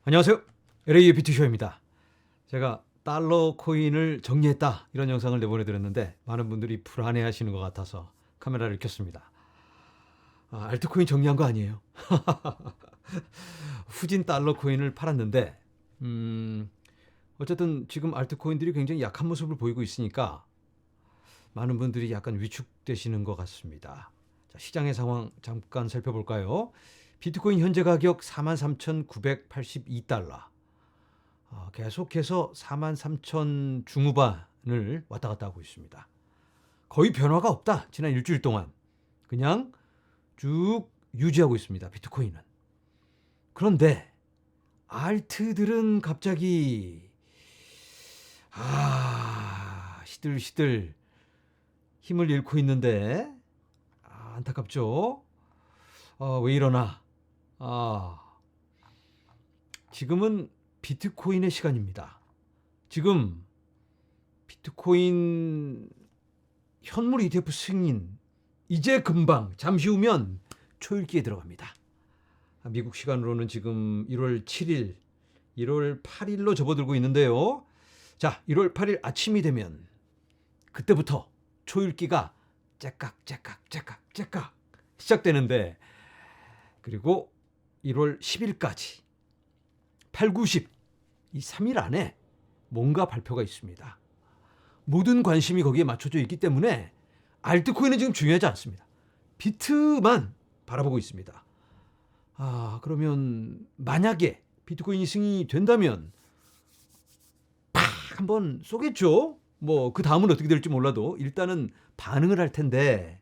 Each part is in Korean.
안녕하세요. LA의 비트쇼입니다. 제가 달러 코인을 정리했다 이런 영상을 내보내드렸는데 많은 분들이 불안해하시는 것 같아서 카메라를 켰습니다. 알트코인 정리한 거 아니에요. 후진 달러 코인을 팔았는데 어쨌든 지금 알트코인들이 굉장히 약한 모습을 보이고 있으니까 많은 분들이 약간 위축되시는 것 같습니다. 자, 시장의 상황 잠깐 살펴볼까요? 비트코인 현재 가격 43,982달러. 계속해서 43,000 중후반을 왔다 갔다 하고 있습니다. 거의 변화가 없다. 지난 일주일 동안. 그냥 쭉 유지하고 있습니다. 비트코인은. 그런데 알트들은 갑자기 시들시들 힘을 잃고 있는데 안타깝죠. 왜 이러나. 지금은 비트코인의 시간입니다. 지금 비트코인 현물 ETF 승인 이제 금방 잠시 후면 초읽기에 들어갑니다. 미국 시간으로는 지금 1월 7일, 1월 8일로 접어들고 있는데요. 자, 1월 8일 아침이 되면 그때부터 초읽기가 째깍 시작되는데 그리고 1월 10일까지 8, 90, 이 3일 안에 뭔가 발표가 있습니다. 모든 관심이 거기에 맞춰져 있기 때문에 알트코인은 지금 중요하지 않습니다. 비트만 바라보고 있습니다. 그러면 만약에 비트코인이 승인이 된다면 팍 한번 쏘겠죠. 뭐 그 다음은 어떻게 될지 몰라도 일단은 반응을 할 텐데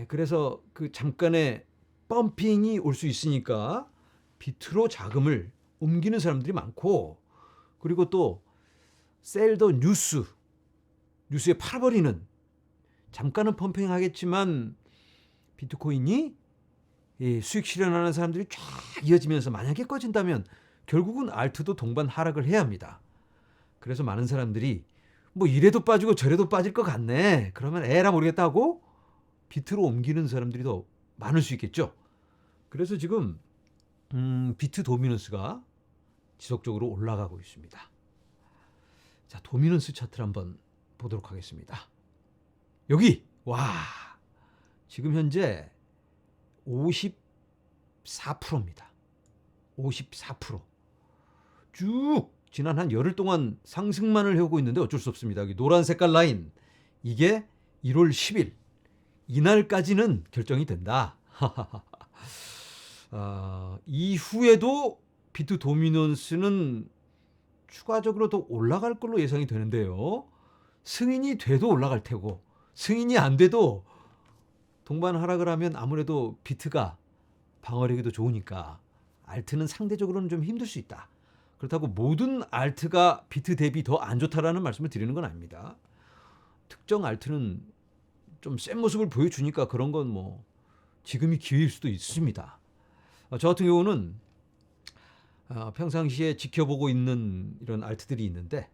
그래서 그 잠깐의 펌핑이 올 수 있으니까 비트로 자금을 옮기는 사람들이 많고 그리고 또 셀더 뉴스에 팔아버리는 잠깐은 펌핑하겠지만 비트코인이 수익 실현하는 사람들이 쫙 이어지면서 만약에 꺼진다면 결국은 알트도 동반 하락을 해야 합니다. 그래서 많은 사람들이 뭐 이래도 빠지고 저래도 빠질 것 같네. 그러면 에라 모르겠다 하고 비트로 옮기는 사람들이 더 많을 수 있겠죠. 그래서 지금 비트 도미넌스가 지속적으로 올라가고 있습니다. 자, 도미넌스 차트를 한번 보도록 하겠습니다. 여기 지금 현재 54%입니다. 54%. 쭉 지난 한 열흘 동안 상승만을 해오고 있는데 어쩔 수 없습니다. 여기 노란 색깔 라인 이게 1월 10일 이날까지는 결정이 된다. 이후에도 비트 도미넌스는 추가적으로 더 올라갈 걸로 예상이 되는데요. 승인이 돼도 올라갈 테고 승인이 안 돼도 동반 하락을 하면 아무래도 비트가 방어력이 더 좋으니까 알트는 상대적으로는 좀 힘들 수 있다. 그렇다고 모든 알트가 비트 대비 더 안 좋다라는 말씀을 드리는 건 아닙니다. 특정 알트는 좀 센 모습을 보여주니까 그런 건 뭐 지금이 기회일 수도 있습니다. 저 같은 경우는 평상시에 지켜보고 있는 이런 알트들이 있는데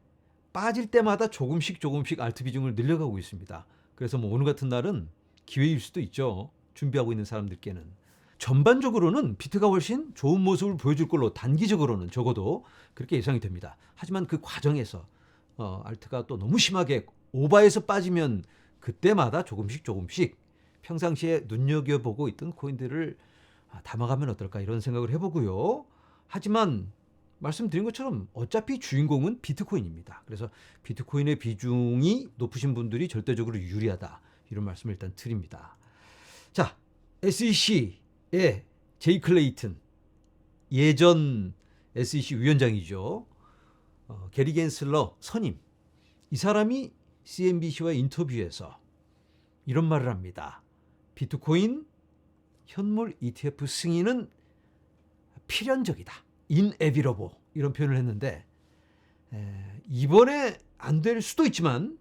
빠질 때마다 조금씩 알트 비중을 늘려가고 있습니다. 그래서 뭐 오늘 같은 날은 기회일 수도 있죠. 준비하고 있는 사람들께는. 전반적으로는 비트가 훨씬 좋은 모습을 보여줄 걸로 단기적으로는 적어도 그렇게 예상이 됩니다. 하지만 그 과정에서 알트가 또 너무 심하게 오버해서 빠지면 그때마다 조금씩 평상시에 눈여겨보고 있던 코인들을 담아가면 어떨까 이런 생각을 해보고요. 하지만 말씀드린 것처럼 어차피 주인공은 비트코인입니다. 그래서 비트코인의 비중이 높으신 분들이 절대적으로 유리하다. 이런 말씀을 일단 드립니다. 자, SEC의 제이 클레이튼 예전 SEC 위원장이죠. 게리 겐슬러 선임. 이 사람이 CNBC와의 인터뷰에서 이런 말을 합니다. 비트코인 현물 ETF 승인은 필연적이다. inevitable 이런 표현을 했는데 이번에 안 될 수도 있지만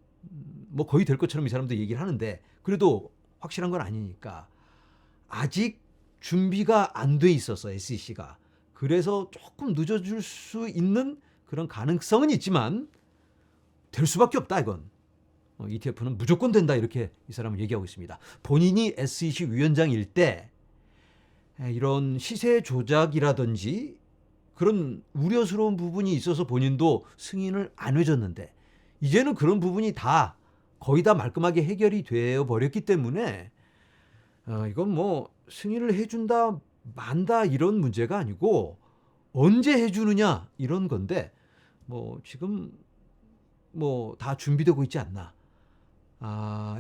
뭐 거의 될 것처럼 이 사람도 얘기를 하는데 그래도 확실한 건 아니니까 아직 준비가 안 돼 있어서 SEC가 그래서 조금 늦어질 수 있는 그런 가능성은 있지만 될 수밖에 없다 이건. ETF는 무조건 된다 이렇게 이 사람은 얘기하고 있습니다. 본인이 SEC 위원장일 때 이런 시세 조작이라든지 그런 우려스러운 부분이 있어서 본인도 승인을 안 해줬는데 이제는 그런 부분이 다 거의 다 말끔하게 해결이 되어 버렸기 때문에 이건 뭐 승인을 해준다 만다 이런 문제가 아니고 언제 해주느냐 이런 건데 뭐 지금 뭐 다 준비되고 있지 않나.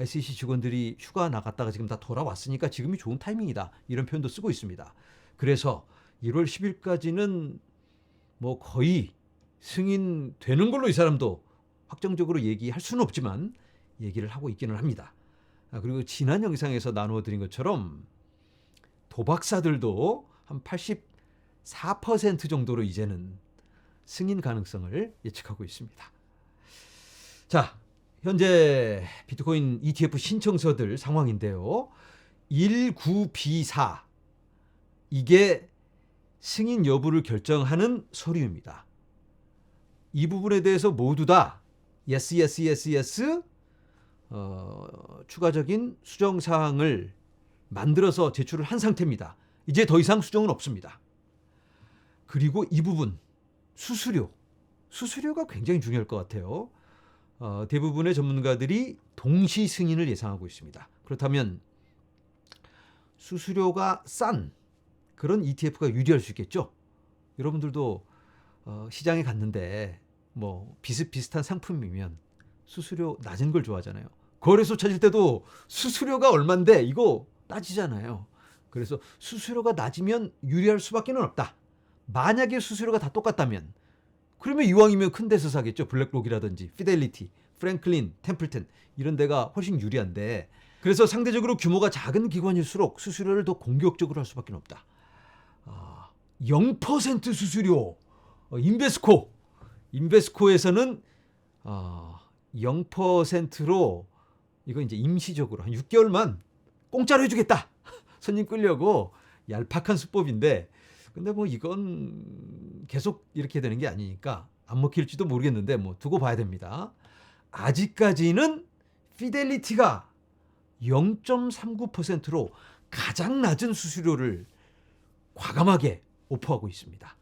SEC 직원들이 휴가 나갔다가 지금 다 돌아왔으니까 지금이 좋은 타이밍이다. 이런 표현도 쓰고 있습니다. 그래서 1월 10일까지는 뭐 거의 승인되는 걸로 이 사람도 확정적으로 얘기할 수는 없지만 얘기를 하고 있기는 합니다. 그리고 지난 영상에서 나누어 드린 것처럼 도박사들도 한 84% 정도로 이제는 승인 가능성을 예측하고 있습니다. 자, 현재 비트코인 ETF 신청서들 상황인데요. 19B4 이게 승인 여부를 결정하는 서류입니다. 이 부분에 대해서 모두 다 yes, yes, yes, yes 추가적인 수정 사항을 만들어서 제출을 한 상태입니다. 이제 더 이상 수정은 없습니다. 그리고 이 부분 수수료가 굉장히 중요할 것 같아요. 대부분의 전문가들이 동시 승인을 예상하고 있습니다. 그렇다면 수수료가 싼 그런 ETF가 유리할 수 있겠죠. 여러분들도 시장에 갔는데 뭐 비슷비슷한 상품이면 수수료 낮은 걸 좋아하잖아요. 거래소 찾을 때도 수수료가 얼만데 이거 따지잖아요. 그래서 수수료가 낮으면 유리할 수밖에 없다. 만약에 수수료가 다 똑같다면 그러면 이왕이면 큰 데서 사겠죠. 블랙록이라든지 피델리티, 프랭클린, 템플턴 이런 데가 훨씬 유리한데 그래서 상대적으로 규모가 작은 기관일수록 수수료를 더 공격적으로 할 수밖에 없다. 0% 수수료 인베스코에서는 0%로 이거 이제 임시적으로 한 6개월만 공짜로 해주겠다. 손님 끌려고 얄팍한 수법인데 근데 뭐 이건 계속 이렇게 되는 게 아니니까 안 먹힐지도 모르겠는데 뭐 두고 봐야 됩니다. 아직까지는 피델리티가 0.39%로 가장 낮은 수수료를 과감하게 오퍼하고 있습니다.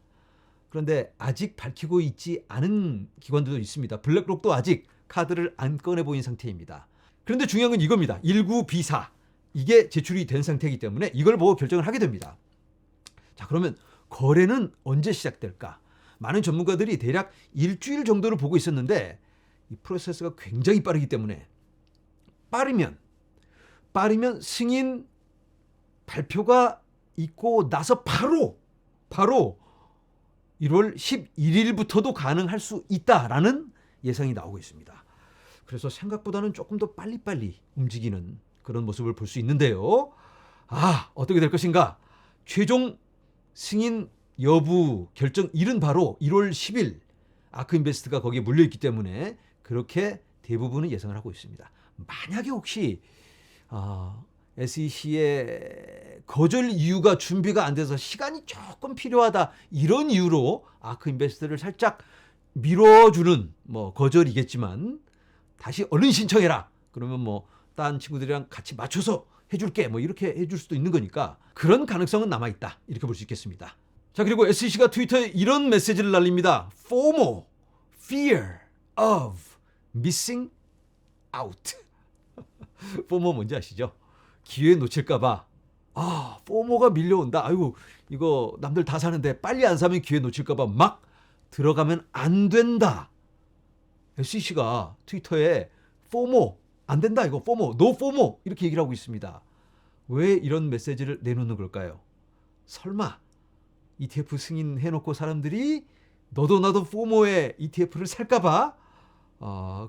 그런데 아직 밝히고 있지 않은 기관들도 있습니다. 블랙록도 아직 카드를 안 꺼내 보인 상태입니다. 그런데 중요한 건 이겁니다. 19B4 이게 제출이 된 상태이기 때문에 이걸 보고 결정을 하게 됩니다. 자, 그러면 거래는 언제 시작될까? 많은 전문가들이 대략 일주일 정도를 보고 있었는데 이 프로세스가 굉장히 빠르기 때문에 빠르면 승인 발표가 있고 나서 바로 1월 11일부터도 가능할 수 있다라는 예상이 나오고 있습니다. 그래서 생각보다는 조금 더 빨리빨리 움직이는 그런 모습을 볼 수 있는데요. 어떻게 될 것인가? 최종 승인 여부 결정일은 바로 1월 10일 아크인베스트가 거기에 물려있기 때문에 그렇게 대부분은 예상을 하고 있습니다. 만약에 혹시 SEC의 거절 이유가 준비가 안 돼서 시간이 조금 필요하다 이런 이유로 아크인베스트를 살짝 밀어주는 뭐 거절이겠지만 다시 얼른 신청해라. 그러면 뭐 딴 친구들이랑 같이 맞춰서 해줄게 뭐 이렇게 해줄 수도 있는 거니까 그런 가능성은 남아있다 이렇게 볼 수 있겠습니다. 자, 그리고 SEC가 트위터에 이런 메시지를 날립니다. FOMO, Fear of Missing Out. FOMO 뭔지 아시죠? 기회 놓칠까봐. FOMO가 밀려온다. 아이고 이거 남들 다 사는데 빨리 안 사면 기회 놓칠까봐 막 들어가면 안 된다. SEC가 트위터에 FOMO 안 된다 이거 FOMO, no FOMO 이렇게 얘기를 하고 있습니다. 왜 이런 메시지를 내놓는 걸까요? 설마 ETF 승인해놓고 사람들이 너도 나도 FOMO의 ETF를 살까봐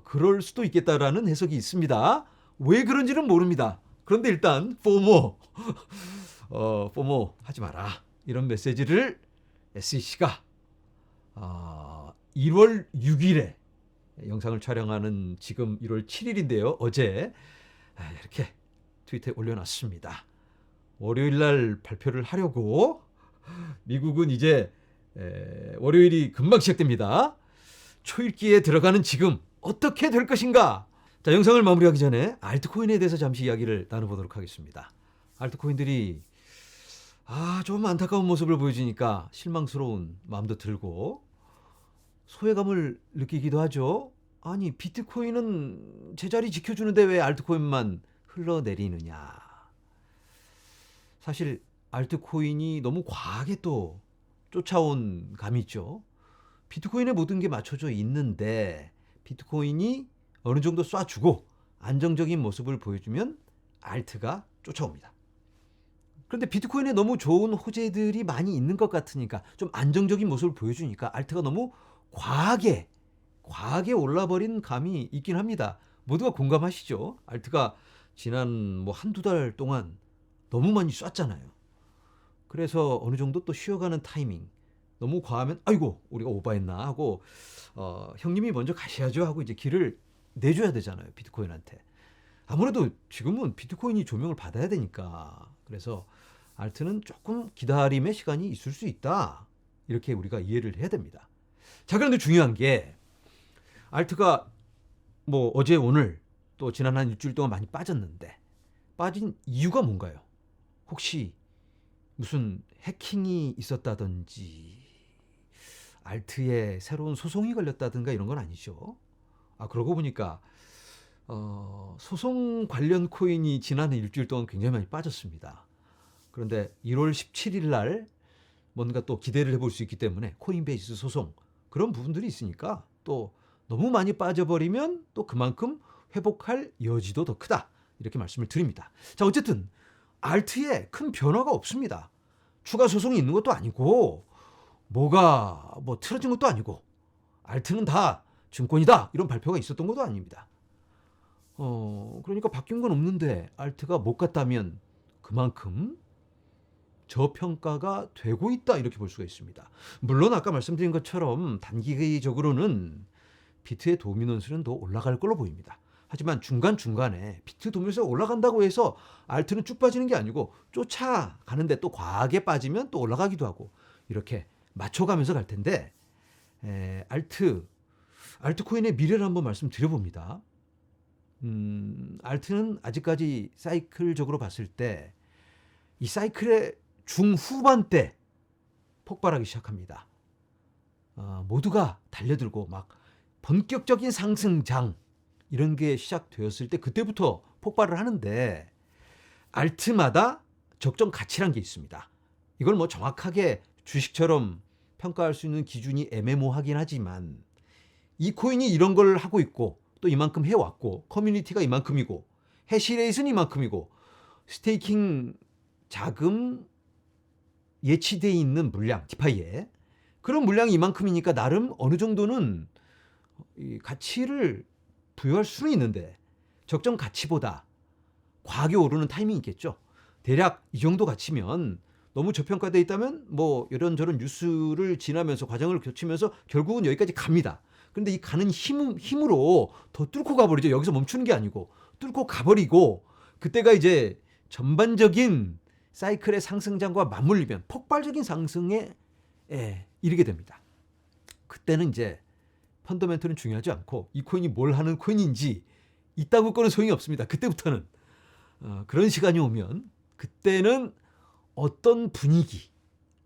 그럴 수도 있겠다라는 해석이 있습니다. 왜 그런지는 모릅니다. 그런데 일단 FOMO 하지 마라 이런 메시지를 SEC가 1월 6일에 영상을 촬영하는 지금 1월 7일인데요. 어제 이렇게 트위터에 올려놨습니다. 월요일 날 발표를 하려고 미국은 이제 월요일이 금방 시작됩니다. 초읽기에 들어가는 지금 어떻게 될 것인가? 자, 영상을 마무리하기 전에 알트코인에 대해서 잠시 이야기를 나눠보도록 하겠습니다. 알트코인들이 좀 안타까운 모습을 보여주니까 실망스러운 마음도 들고 소외감을 느끼기도 하죠. 아니, 비트코인은 제자리 지켜주는데 왜 알트코인만 흘러내리느냐. 사실 알트코인이 너무 과하게 또 쫓아온 감이 있죠. 비트코인에 모든 게 맞춰져 있는데 비트코인이 어느 정도 쏴주고 안정적인 모습을 보여주면 알트가 쫓아옵니다. 그런데 비트코인에 너무 좋은 호재들이 많이 있는 것 같으니까 좀 안정적인 모습을 보여주니까 알트가 너무 과하게 올라버린 감이 있긴 합니다. 모두가 공감하시죠? 알트가 지난 뭐 한두 달 동안 너무 많이 쐈잖아요. 그래서 어느 정도 또 쉬어가는 타이밍, 너무 과하면 아이고 우리가 오버했나 하고 형님이 먼저 가셔야죠 하고 이제 길을 내줘야 되잖아요, 비트코인한테. 아무래도 지금은 비트코인이 조명을 받아야 되니까. 그래서 알트는 조금 기다림의 시간이 있을 수 있다, 이렇게 우리가 이해를 해야 됩니다. 자, 그런데 중요한 게 알트가 뭐 어제 오늘 또 지난 한 일주일 동안 많이 빠졌는데 빠진 이유가 뭔가요? 혹시 무슨 해킹이 있었다든지 알트에 새로운 소송이 걸렸다든가 이런 건 아니죠? 그러고 보니까 소송 관련 코인이 지난 일주일 동안 굉장히 많이 빠졌습니다. 그런데 1월 17일 날 뭔가 또 기대를 해볼 수 있기 때문에 코인베이스 소송 그런 부분들이 있으니까 또 너무 많이 빠져버리면 또 그만큼 회복할 여지도 더 크다, 이렇게 말씀을 드립니다. 자, 어쨌든 알트에 큰 변화가 없습니다. 추가 소송이 있는 것도 아니고 뭐가 뭐 틀어진 것도 아니고 알트는 다 증권이다, 이런 발표가 있었던 것도 아닙니다. 그러니까 바뀐 건 없는데 알트가 못 갔다면 그만큼 저평가가 되고 있다, 이렇게 볼 수가 있습니다. 물론 아까 말씀드린 것처럼 단기적으로는 비트의 도미넌스는 더 올라갈 걸로 보입니다. 하지만 중간중간에 비트 도미넌스가 올라간다고 해서 알트는 쭉 빠지는 게 아니고 쫓아가는데 또 과하게 빠지면 또 올라가기도 하고 이렇게 맞춰가면서 갈 텐데, 알트코인의 미래를 한번 말씀드려봅니다. 알트는 아직까지 사이클적으로 봤을 때 이 사이클의 중후반 때 폭발하기 시작합니다. 모두가 달려들고 막 본격적인 상승장 이런 게 시작되었을 때 그때부터 폭발을 하는데 알트마다 적정 가치란 게 있습니다. 이걸 뭐 정확하게 주식처럼 평가할 수 있는 기준이 애매모호하긴 하지만 이 코인이 이런 걸 하고 있고 또 이만큼 해왔고 커뮤니티가 이만큼이고 해시레이트는 이만큼이고 스테이킹 자금 예치되어 있는 물량 디파이에 그런 물량이 이만큼이니까 나름 어느 정도는 이 가치를 부여할 수는 있는데 적정 가치보다 과하게 오르는 타이밍이 있겠죠. 대략 이 정도 가치면 너무 저평가되어 있다면 뭐 이런저런 뉴스를 지나면서 과정을 거치면서 결국은 여기까지 갑니다. 그런데 이 가는 힘으로 더 뚫고 가버리죠. 여기서 멈추는 게 아니고 뚫고 가버리고 그때가 이제 전반적인 사이클의 상승장과 맞물리면 폭발적인 상승에 이르게 됩니다. 그때는 이제 펀더멘털은 중요하지 않고 이 코인이 뭘 하는 코인인지 있다고 거는 소용이 없습니다. 그때부터는 그런 시간이 오면 그때는 어떤 분위기,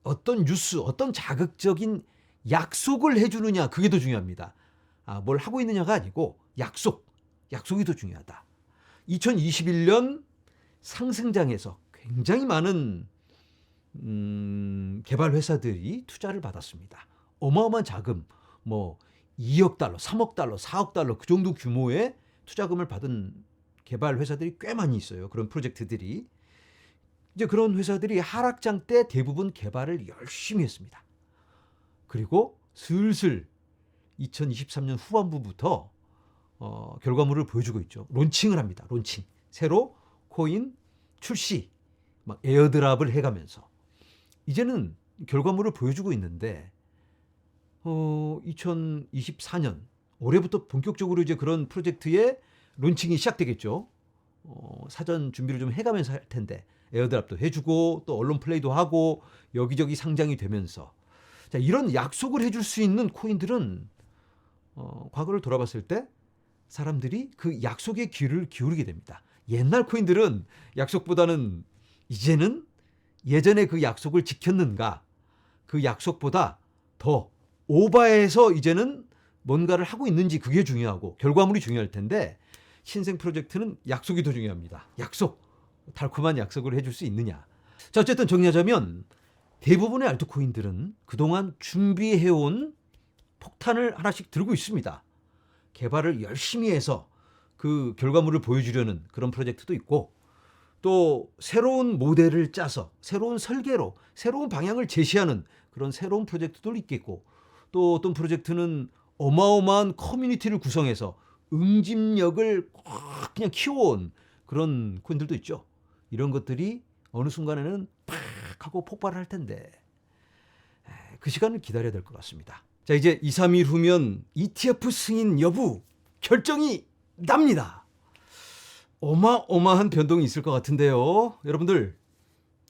어떤 뉴스, 어떤 자극적인 약속을 해주느냐, 그게 더 중요합니다. 뭘 하고 있느냐가 아니고 약속이 더 중요하다. 2021년 상승장에서 굉장히 많은 개발 회사들이 투자를 받았습니다. 어마어마한 자금, 뭐 2억 달러, 3억 달러, 4억 달러 그 정도 규모의 투자금을 받은 개발 회사들이 꽤 많이 있어요. 그런 프로젝트들이. 이제 그런 회사들이 하락장 때 대부분 개발을 열심히 했습니다. 그리고 슬슬 2023년 후반부부터 결과물을 보여주고 있죠. 론칭을 합니다. 론칭. 새로 코인 출시, 막 에어드랍을 해가면서 이제는 결과물을 보여주고 있는데 2024년 올해부터 본격적으로 이제 그런 프로젝트의 론칭이 시작되겠죠. 사전 준비를 좀 해가면서 할 텐데 에어드랍도 해주고 또 언론 플레이도 하고 여기저기 상장이 되면서 자, 이런 약속을 해줄 수 있는 코인들은 과거를 돌아봤을 때 사람들이 그 약속에 귀를 기울이게 됩니다. 옛날 코인들은 약속보다는 이제는 예전에 그 약속을 지켰는가, 그 약속보다 더 오버해서 이제는 뭔가를 하고 있는지, 그게 중요하고 결과물이 중요할 텐데, 신생 프로젝트는 약속이 더 중요합니다. 약속, 달콤한 약속을 해줄 수 있느냐. 자, 어쨌든 정리하자면 대부분의 알트코인들은 그동안 준비해온 폭탄을 하나씩 들고 있습니다. 개발을 열심히 해서 그 결과물을 보여주려는 그런 프로젝트도 있고, 또 새로운 모델을 짜서 새로운 설계로 새로운 방향을 제시하는 그런 새로운 프로젝트도 있겠고, 또 어떤 프로젝트는 어마어마한 커뮤니티를 구성해서 응집력을 꽉 그냥 키워온 그런 코인들도 있죠. 이런 것들이 어느 순간에는 팍 하고 폭발을 할 텐데, 그 시간을 기다려야 될 것 같습니다. 자, 이제 2, 3일 후면 ETF 승인 여부 결정이 납니다. 어마어마한 변동이 있을 것 같은데요. 여러분들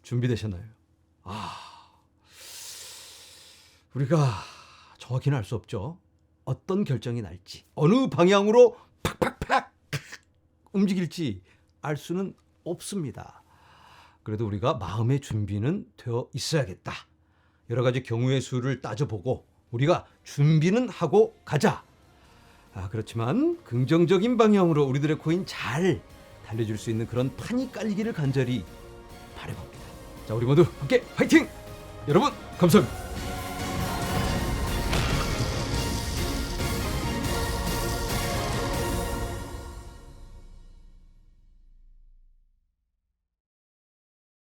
준비되셨나요? 우리가 정확히는 알 수 없죠. 어떤 결정이 날지, 어느 방향으로 팍팍팍 움직일지 알 수는 없습니다. 그래도 우리가 마음의 준비는 되어 있어야겠다. 여러 가지 경우의 수를 따져보고 우리가 준비는 하고 가자. 그렇지만 긍정적인 방향으로 우리들의 코인 잘 달려줄 수 있는 그런 판이 깔리기를 간절히 바라봅니다. 자, 우리 모두 함께 화이팅! 여러분 감사합니다.